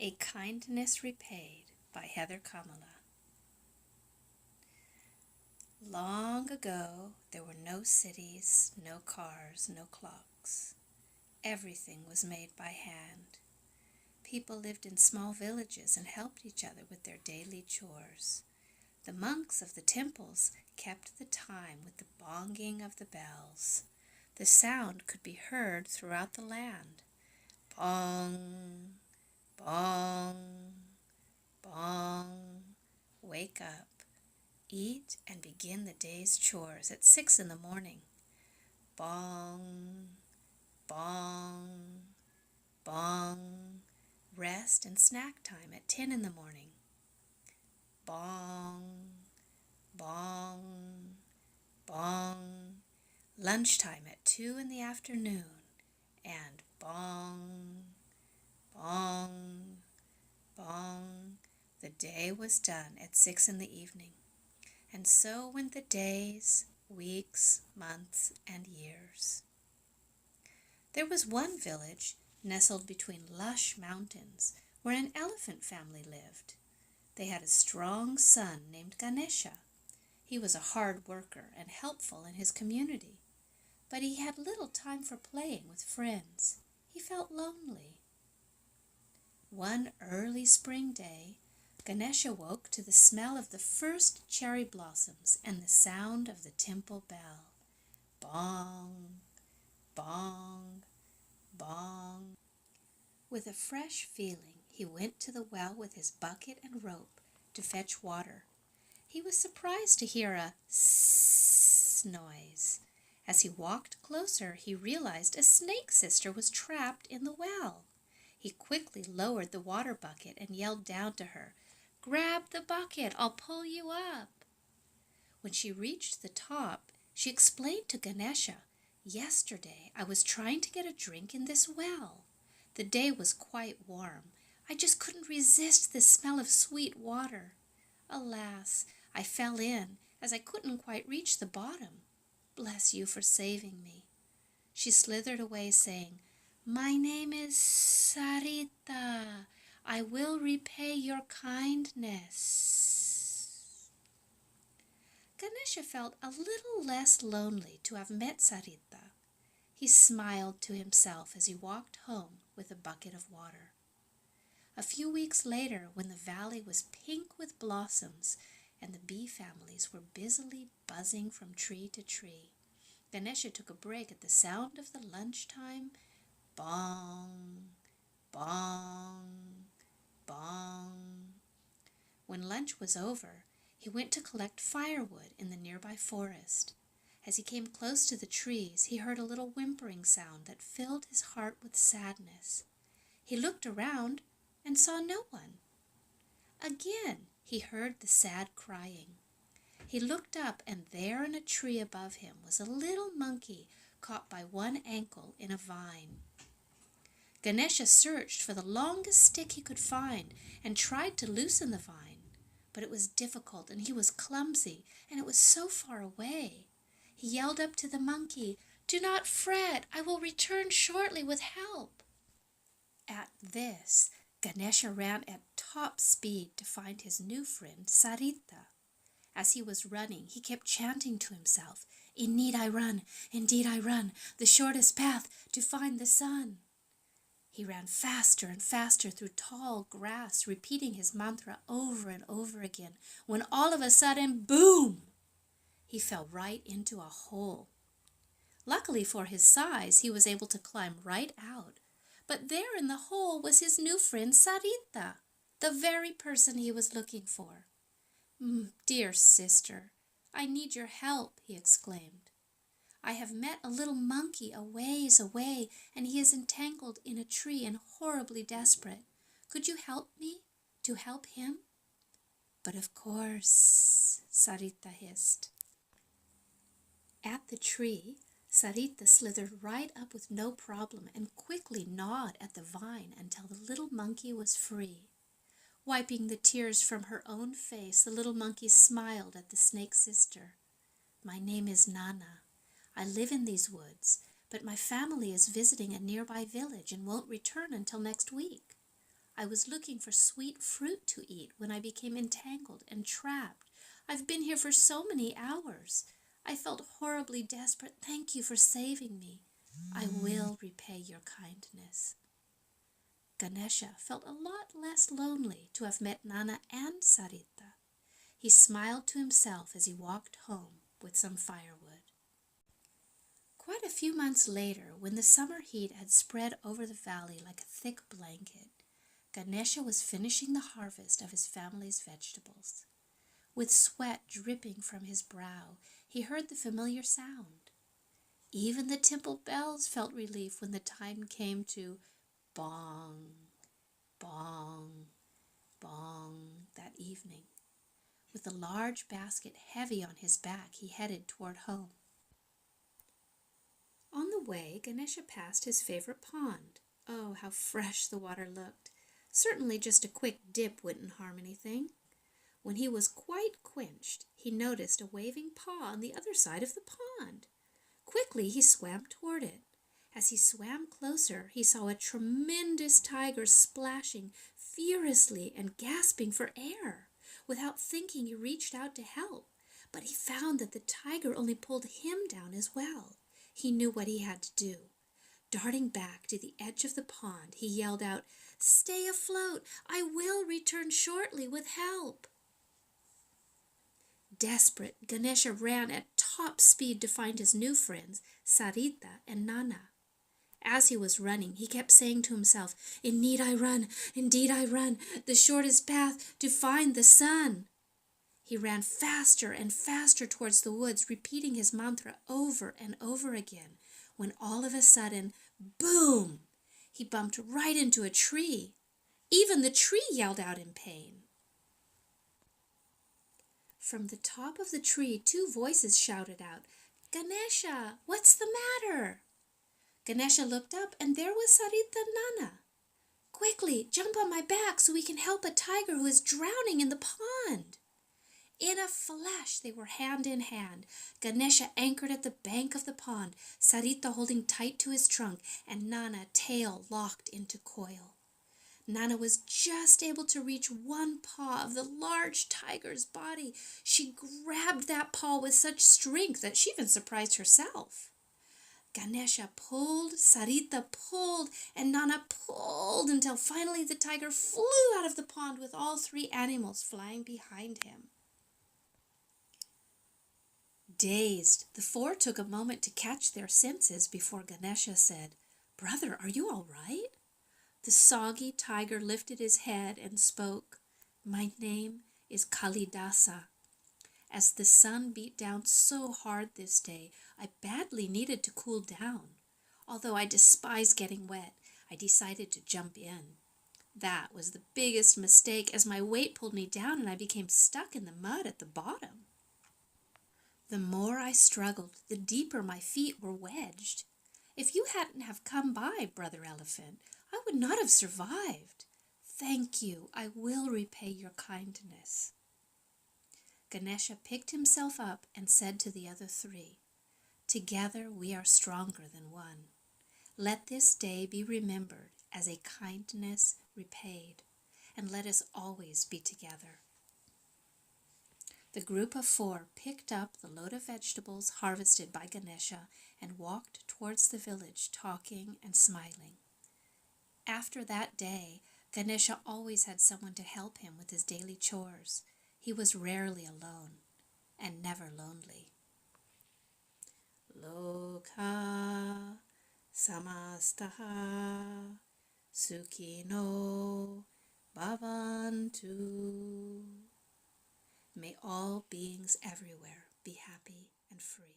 A Kindness Repaid by Kamala. Long ago, there were no cities, no cars, no clocks. Everything was made by hand. People lived in small villages and helped each other with their daily chores. The monks of the temples kept the time with the bonging of the bells. The sound could be heard throughout the land. Bong, bong, bong. Wake up, eat, and begin the day's chores at 6 in the morning. Bong, bong, bong. Rest and snack time at 10 in the morning. Bong, bong, bong. Lunchtime at 2 in the afternoon. And bong, bong, bong. The day was done at 6 in the evening. And so went the days, weeks, months, and years. There was one village nestled between lush mountains where an elephant family lived. They had a strong son named Ganesha. He was a hard worker and helpful in his community, but he had little time for playing with friends. He felt lonely. One early spring day, Ganesha woke to the smell of the first cherry blossoms and the sound of the temple bell. Bong, bong, bong. With a fresh feeling, he went to the well with his bucket and rope to fetch water. He was surprised to hear a sss noise. As he walked closer, he realized a snake sister was trapped in the well. He quickly lowered the water bucket and yelled down to her, "Grab the bucket, I'll pull you up." When she reached the top, she explained to Ganesha, "Yesterday I was trying to get a drink in this well. The day was quite warm. I just couldn't resist the smell of sweet water. Alas, I fell in as I couldn't quite reach the bottom. Bless you for saving me." She slithered away saying, "My name is Sarita. I will repay your kindness." Ganesha felt a little less lonely to have met Sarita. He smiled to himself as he walked home with a bucket of water. A few weeks later, when the valley was pink with blossoms and the bee families were busily buzzing from tree to tree, Ganesha took a break at the sound of the lunchtime bong, bong, bong. When lunch was over, he went to collect firewood in the nearby forest. As he came close to the trees, he heard a little whimpering sound that filled his heart with sadness. He looked around and saw no one. Again, he heard the sad crying. He looked up, and there in a tree above him was a little monkey caught by one ankle in a vine. Ganesha searched for the longest stick he could find and tried to loosen the vine, but it was difficult and he was clumsy, and it was so far away. He yelled up to the monkey, "Do not fret, I will return shortly with help." At this, Ganesha ran at top speed to find his new friend Sarita. As he was running, he kept chanting to himself, "Indeed I run, indeed I run, the shortest path to find the sun." He ran faster and faster through tall grass, repeating his mantra over and over again, when all of a sudden, boom! He fell right into a hole. Luckily for his size, he was able to climb right out. But there in the hole was his new friend Sarita, the very person he was looking for. "Dear sister, I need your help," he exclaimed. "I have met a little monkey a ways away, and he is entangled in a tree and horribly desperate. Could you help me to help him?" "But of course," Sarita hissed. At the tree, Sarita slithered right up with no problem and quickly gnawed at the vine until the little monkey was free. Wiping the tears from her own face, the little monkey smiled at the snake sister. "My name is Nana. I live in these woods, but my family is visiting a nearby village and won't return until next week. I was looking for sweet fruit to eat when I became entangled and trapped. I've been here for so many hours. I felt horribly desperate. Thank you for saving me. I will repay your kindness." Ganesha felt a lot less lonely to have met Nana and Sarita. He smiled to himself as he walked home with some firewood. Quite a few months later, when the summer heat had spread over the valley like a thick blanket, Ganesha was finishing the harvest of his family's vegetables. With sweat dripping from his brow, he heard the familiar sound. Even the temple bells felt relief when the time came to bong, bong, bong that evening. With a large basket heavy on his back, he headed toward home. On the way, Ganesha passed his favorite pond. Oh, how fresh the water looked. Certainly just a quick dip wouldn't harm anything. When he was quite quenched, he noticed a waving paw on the other side of the pond. Quickly, he swam toward it. As he swam closer, he saw a tremendous tiger splashing furiously and gasping for air. Without thinking, he reached out to help, but he found that the tiger only pulled him down as well. He knew what he had to do. Darting back to the edge of the pond, he yelled out, "Stay afloat! I will return shortly with help!" Desperate, Ganesha ran at top speed to find his new friends, Sarita and Nana. As he was running, he kept saying to himself, "Indeed I run, indeed I run, the shortest path to find the sun." He ran faster and faster towards the woods, repeating his mantra over and over again, when all of a sudden, boom! He bumped right into a tree. Even the tree yelled out in pain. From the top of the tree, two voices shouted out, "Ganesha, what's the matter?" Ganesha looked up, and there was Sarita and Nana. "Quickly, jump on my back so we can help a tiger who is drowning in the pond." In a flash, they were hand in hand. Ganesha anchored at the bank of the pond, Sarita holding tight to his trunk, and Nana, tail locked into coil. Nana was just able to reach one paw of the large tiger's body. She grabbed that paw with such strength that she even surprised herself. Ganesha pulled, Sarita pulled, and Nana pulled until finally the tiger flew out of the pond with all three animals flying behind him. Dazed, the four took a moment to catch their senses before Ganesha said, "Brother, are you all right?" The soggy tiger lifted his head and spoke, "My name is Kalidasa. As the sun beat down so hard this day, I badly needed to cool down. Although I despise getting wet, I decided to jump in. That was the biggest mistake, as my weight pulled me down and I became stuck in the mud at the bottom. The more I struggled, the deeper my feet were wedged. If you hadn't have come by, Brother Elephant, I would not have survived. Thank you. I will repay your kindness." Ganesha picked himself up and said to the other three, "Together we are stronger than one. Let this day be remembered as a kindness repaid, and let us always be together." The group of four picked up the load of vegetables harvested by Ganesha and walked towards the village, talking and smiling. After that day, Ganesha always had someone to help him with his daily chores. He was rarely alone and never lonely. Loka samastaha sukhino bhavantu. May all beings everywhere be happy and free.